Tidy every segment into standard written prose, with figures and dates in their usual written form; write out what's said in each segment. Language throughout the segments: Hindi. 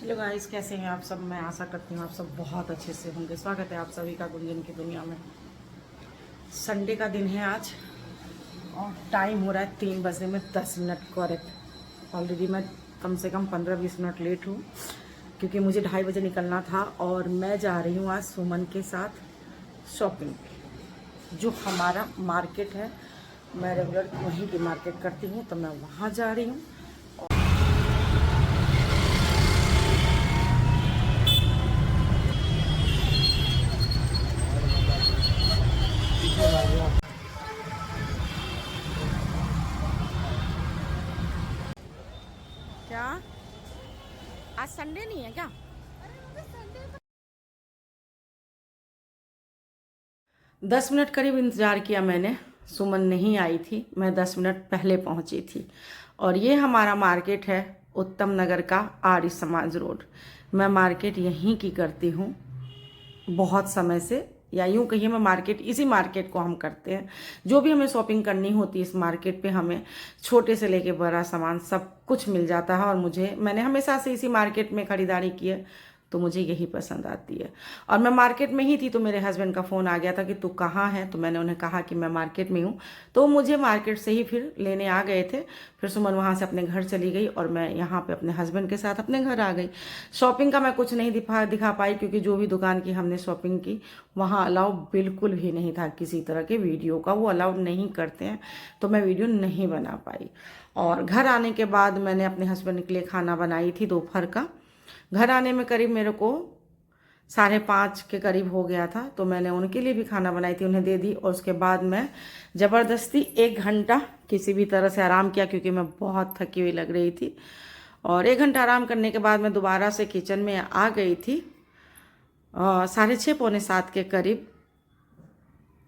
हेलो गाइस, कैसे हैं आप सब। मैं आशा करती हूँ आप सब बहुत अच्छे से होंगे। स्वागत है आप सभी का गुंजन की दुनिया में। संडे का दिन है आज और टाइम हो रहा है 3 बजने में 10 मिनट करेक्ट। ऑलरेडी मैं कम से कम 15-20 मिनट लेट हूँ क्योंकि मुझे 2:30 बजे निकलना था और मैं जा रही हूँ आज सुमन के साथ शॉपिंग पे। जो हमारा मार्केट है, मैं रेगुलर वहीं की मार्केट करती हूँ, तो मैं वहाँ जा रही हूँ। क्या आज संडे नहीं है क्या? 10 मिनट करीब इंतज़ार किया मैंने। सुमन नहीं आई थी, मैं 10 मिनट पहले पहुंची थी। और ये हमारा मार्केट है उत्तम नगर का आर्य समाज रोड। मैं मार्केट यहीं की करती हूँ बहुत समय से, या यूँ कहिए मैं मार्केट, इसी मार्केट को हम करते हैं। जो भी हमें शॉपिंग करनी होती है इस मार्केट पे हमें छोटे से लेके बड़ा सामान सब कुछ मिल जाता है। और मैंने हमेशा से इसी मार्केट में खरीदारी की है, तो मुझे यही पसंद आती है। और मैं मार्केट में ही थी तो मेरे हस्बैंड का फ़ोन आ गया था कि तू कहाँ है, तो मैंने उन्हें कहा कि मैं मार्केट में हूँ। तो मुझे मार्केट से ही फिर लेने आ गए थे। फिर सुमन वहाँ से अपने घर चली गई और मैं यहाँ पे अपने हस्बैंड के साथ अपने घर आ गई। शॉपिंग का मैं कुछ नहीं दिखा पाई क्योंकि जो भी दुकान की हमने शॉपिंग की वहाँ अलाउ बिल्कुल भी नहीं था किसी तरह के वीडियो का, वो अलाउड नहीं करते हैं, तो मैं वीडियो नहीं बना पाई। और घर आने के बाद मैंने अपने हस्बैंड के लिए खाना बनाई थी दोपहर का। घर आने में करीब मेरे को 5:30 के करीब हो गया था, तो मैंने उनके लिए भी खाना बनाई थी, उन्हें दे दी। और उसके बाद मैं ज़बरदस्ती 1 घंटा किसी भी तरह से आराम किया क्योंकि मैं बहुत थकी हुई लग रही थी। और 1 घंटा आराम करने के बाद मैं दोबारा से किचन में आ गई थी 6:30 पौने 7 के करीब।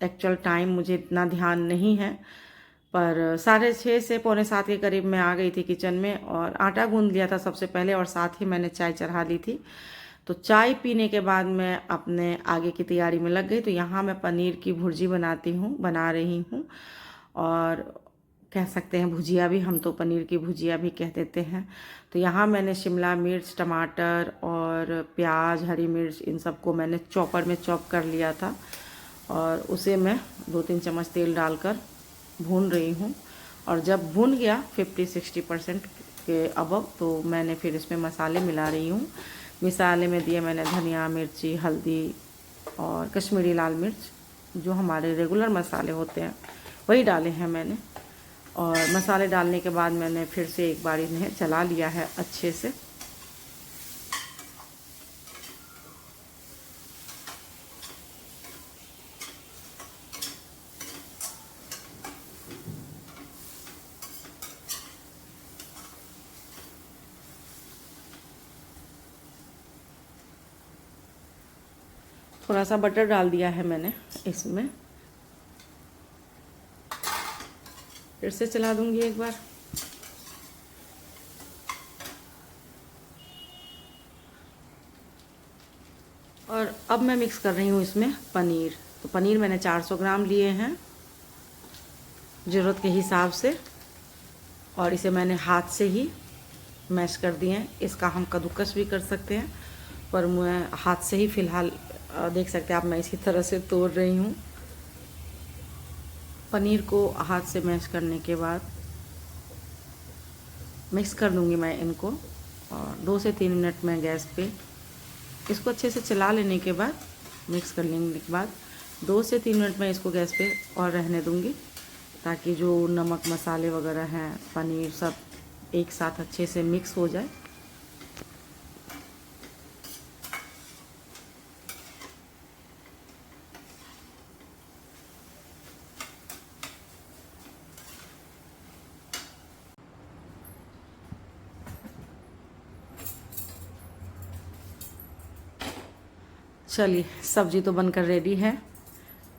एक्चुअल टाइम मुझे इतना ध्यान नहीं है, पर 6:30 से पौने 7 के करीब मैं आ गई थी किचन में और आटा गूंद लिया था सबसे पहले, और साथ ही मैंने चाय चढ़ा ली थी। तो चाय पीने के बाद मैं अपने आगे की तैयारी में लग गई। तो यहाँ मैं पनीर की भुर्जी बना रही हूँ, और कह सकते हैं भुजिया भी, हम तो पनीर की भुजिया भी कह देते हैं। तो यहाँ मैंने शिमला मिर्च, टमाटर और प्याज, हरी मिर्च, इन सबको मैंने चॉपर में चॉप कर लिया था और उसे मैं 2-3 चम्मच तेल डालकर भून रही हूँ। और जब भून गया 50-60% के अबव, तो मैंने फिर इसमें मसाले मिला रही हूँ। मसाले में दिए मैंने धनिया, मिर्ची, हल्दी और कश्मीरी लाल मिर्च, जो हमारे रेगुलर मसाले होते हैं वही डाले हैं मैंने। और मसाले डालने के बाद मैंने फिर से एक बार इन्हें चला लिया है अच्छे से। थोड़ा सा बटर डाल दिया है मैंने इसमें, फिर से चला दूंगी एक बार। और अब मैं मिक्स कर रही हूँ इसमें पनीर। तो पनीर मैंने 400 ग्राम लिए हैं ज़रूरत के हिसाब से, और इसे मैंने हाथ से ही मैश कर दिए हैं। इसका हम कद्दूकस भी कर सकते हैं, पर मैं हाथ से ही फ़िलहाल देख सकते हैं आप, मैं इसी तरह से तोड़ रही हूँ। पनीर को हाथ से मैश करने के बाद मिक्स कर दूंगी मैं इनको, और 2 से 3 मिनट में गैस पे इसको अच्छे से चला लेने के बाद, मिक्स कर लेने के बाद 2 से 3 मिनट में इसको गैस पे और रहने दूंगी, ताकि जो नमक मसाले वगैरह हैं, पनीर, सब एक साथ अच्छे से मिक्स हो जाए। चलिए, सब्जी तो बनकर रेडी है।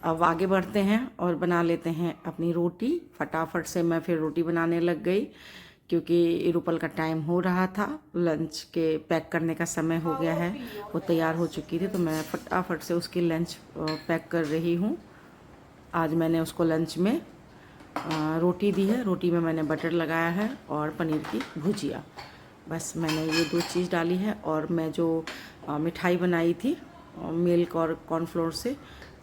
अब आगे बढ़ते हैं और बना लेते हैं अपनी रोटी। फटाफट से मैं फिर रोटी बनाने लग गई क्योंकि रूपल का टाइम हो रहा था, लंच के पैक करने का समय हो गया है। वो तैयार हो चुकी थी, तो मैं फटाफट से उसकी लंच पैक कर रही हूँ। आज मैंने उसको लंच में रोटी दी है। रोटी में मैंने बटर लगाया है और पनीर की भुजिया। बस मैंने ये 2 चीज़ डाली है। और मैं जो मिठाई बनाई थी मिल्क और कॉर्नफ्लोर से,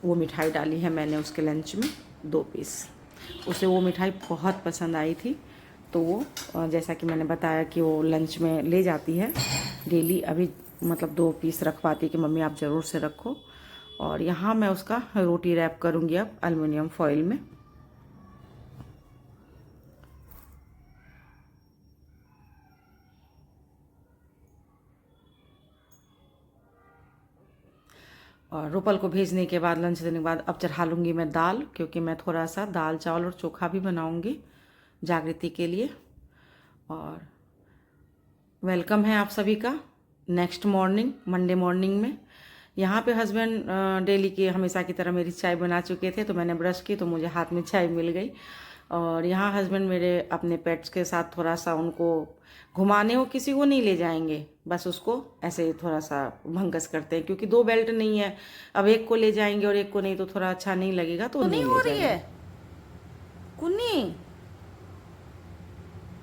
वो मिठाई डाली है मैंने उसके लंच में 2 पीस। उसे वो मिठाई बहुत पसंद आई थी, तो वो जैसा कि मैंने बताया कि वो लंच में ले जाती है डेली। अभी मतलब 2 पीस रखवाती कि मम्मी आप ज़रूर से रखो। और यहाँ मैं उसका रोटी रैप करूँगी अब एल्युमिनियम फॉइल में। और रूपल को भेजने के बाद, लंच देने के बाद, अब चढ़ा लूँगी मैं दाल, क्योंकि मैं थोड़ा सा दाल चावल और चोखा भी बनाऊँगी जागृति के लिए। और वेलकम है आप सभी का नेक्स्ट मॉर्निंग, मंडे मॉर्निंग में। यहाँ पे हस्बैंड डेली की हमेशा की तरह मेरी चाय बना चुके थे, तो मैंने ब्रश की तो मुझे हाथ में चाय मिल गई। और यहाँ हस्बैंड मेरे अपने पेट्स के साथ थोड़ा सा उनको घुमाने, वो किसी को नहीं ले जाएंगे, बस उसको ऐसे थोड़ा सा भंगस करते हैं, क्योंकि 2 बेल्ट नहीं है। अब एक को ले जाएंगे और एक को नहीं, तो थोड़ा अच्छा नहीं लगेगा, तो नहीं हो रही है। कुन्नी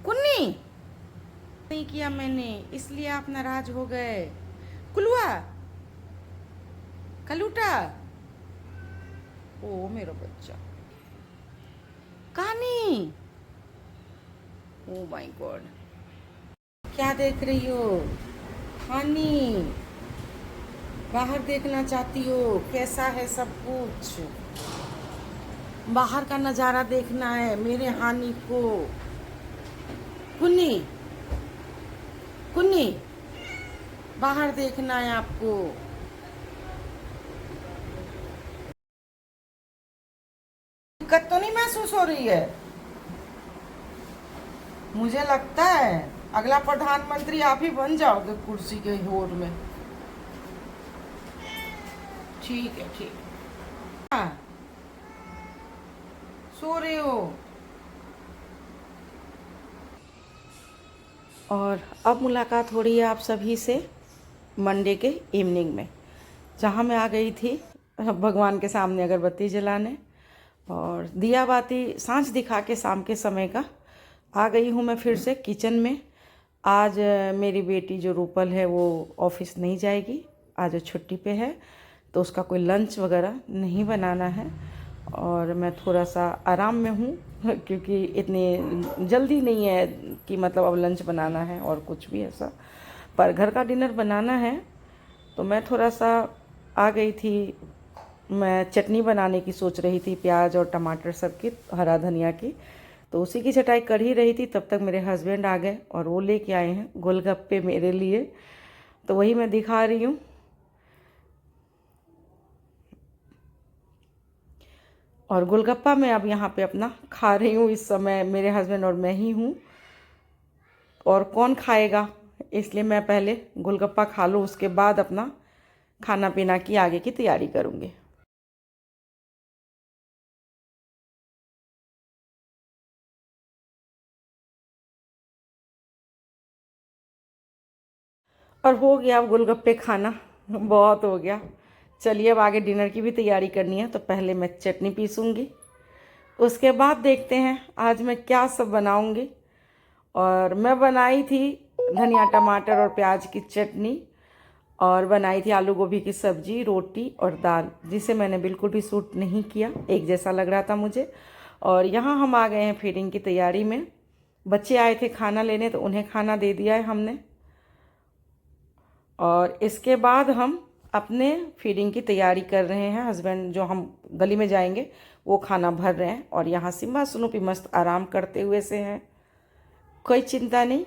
कुन्नी नहीं किया मैंने, इसलिए आप नाराज हो गए। कुलुआ कलूटा, ओ मेरा बच्चा कहानी, ओ माय गॉड, क्या देख रही हो हानी? बाहर देखना चाहती हो कैसा है सब कुछ? बाहर का नज़ारा देखना है मेरे हानी को। कुन्नी कुन्नी, बाहर देखना है आपको। दिक्कत तो नहीं महसूस हो रही है? मुझे लगता है अगला प्रधानमंत्री आप ही बन जाओगे कुर्सी के होड़ में। ठीक है, ठीक है। हाँ, सो रहे हो? और अब मुलाकात हो रही है आप सभी से मंडे के इवनिंग में, जहाँ मैं आ गई थी भगवान के सामने अगरबत्ती जलाने और दिया बाती सांझ दिखा के शाम के समय का। आ गई हूँ मैं फिर से किचन में। आज मेरी बेटी जो रूपल है वो ऑफिस नहीं जाएगी, आज वो छुट्टी पे है, तो उसका कोई लंच वगैरह नहीं बनाना है। और मैं थोड़ा सा आराम में हूँ क्योंकि इतनी जल्दी नहीं है कि मतलब अब लंच बनाना है और कुछ भी ऐसा, पर घर का डिनर बनाना है। तो मैं थोड़ा सा आ गई थी, मैं चटनी बनाने की सोच रही थी, प्याज और टमाटर सब की, हरा धनिया की, तो उसी की चटाई कर ही रही थी। तब तक मेरे हस्बैंड आ गए और वो लेके आए हैं गोलगप्पे मेरे लिए, तो वही मैं दिखा रही हूँ। और गोलगप्पा मैं अब यहाँ पे अपना खा रही हूँ। इस समय मेरे हस्बैंड और मैं ही हूँ, और कौन खाएगा, इसलिए मैं पहले गोलगप्पा खा लूँ, उसके बाद अपना खाना पीना की आगे की तैयारी करूँगी। और हो गया अब गोलगप्पे खाना, बहुत हो गया। चलिए अब आगे डिनर की भी तैयारी करनी है, तो पहले मैं चटनी पीसूँगी, उसके बाद देखते हैं आज मैं क्या सब बनाऊँगी। और मैं बनाई थी धनिया टमाटर और प्याज की चटनी, और बनाई थी आलू गोभी की सब्जी, रोटी और दाल, जिसे मैंने बिल्कुल भी सूट नहीं किया, एक जैसा लग रहा था मुझे। और यहाँ हम आ गए हैं फीडिंग की तैयारी में। बच्चे आए थे खाना लेने, तो उन्हें खाना दे दिया है हमने, और इसके बाद हम अपने फीडिंग की तैयारी कर रहे हैं। हस्बैंड जो हम गली में जाएंगे वो खाना भर रहे हैं, और यहाँ सिम्बा स्नूपी मस्त आराम करते हुए से हैं, कोई चिंता नहीं,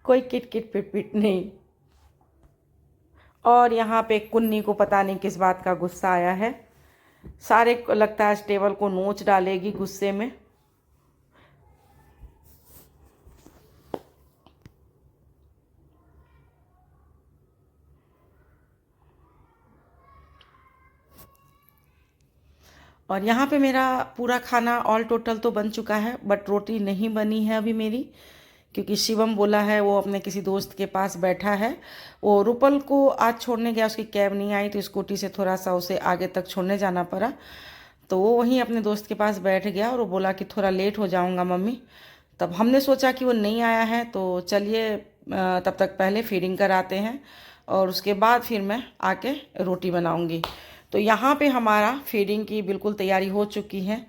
कोई किट किट पिट पिट नहीं। और यहाँ पे कुन्नी को पता नहीं किस बात का गुस्सा आया है, सारे को लगता है टेबल को नोच डालेगी गुस्से में। और यहाँ पे मेरा पूरा खाना ऑल टोटल तो बन चुका है, बट रोटी नहीं बनी है अभी मेरी, क्योंकि शिवम बोला है वो अपने किसी दोस्त के पास बैठा है। वो रूपल को आज छोड़ने गया, उसकी कैब नहीं आई, तो स्कूटी से थोड़ा सा उसे आगे तक छोड़ने जाना पड़ा, तो वो वहीं अपने दोस्त के पास बैठ गया, और वो बोला कि थोड़ा लेट हो जाऊंगा मम्मी। तब हमने सोचा कि वो नहीं आया है, तो चलिए तब तक पहले फीडिंग कराते हैं और उसके बाद फिर मैं आके रोटी बनाऊंगी। तो यहाँ पे हमारा फीडिंग की बिल्कुल तैयारी हो चुकी है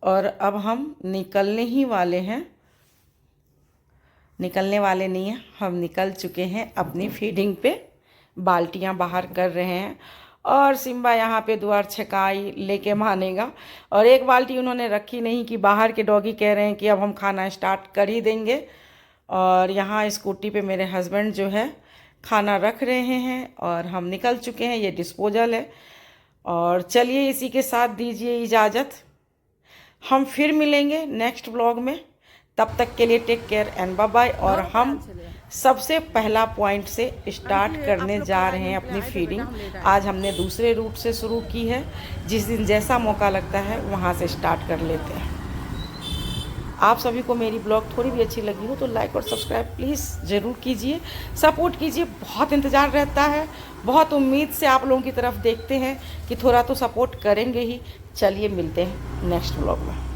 और अब हम निकलने ही वाले हैं। निकलने वाले नहीं हैं, हम निकल चुके हैं अपनी फीडिंग पे। बाल्टियाँ बाहर कर रहे हैं और सिम्बा यहाँ पे द्वार छकाई लेके मानेगा। और एक बाल्टी उन्होंने रखी नहीं कि बाहर के डॉगी कह रहे हैं कि अब हम खाना स्टार्ट कर ही देंगे। और यहाँ स्कूटी पे मेरे हस्बैंड जो है खाना रख रहे हैं और हम निकल चुके हैं। ये डिस्पोजल है। और चलिए इसी के साथ दीजिए इजाज़त, हम फिर मिलेंगे नेक्स्ट व्लॉग में। तब तक के लिए take care and bye bye. और हम सबसे पहला पॉइंट से स्टार्ट करने जा रहे हैं अपनी फीडिंग। आज हमने दूसरे रूट से शुरू की है, जिस दिन जैसा मौका लगता है वहाँ से स्टार्ट कर लेते हैं। आप सभी को मेरी ब्लॉग थोड़ी भी अच्छी लगी हो तो लाइक और सब्सक्राइब प्लीज़ ज़रूर कीजिए, सपोर्ट कीजिए। बहुत इंतज़ार रहता है, बहुत उम्मीद से आप लोगों की तरफ देखते हैं कि थोड़ा तो सपोर्ट करेंगे ही। चलिए मिलते हैं नेक्स्ट ब्लॉग में।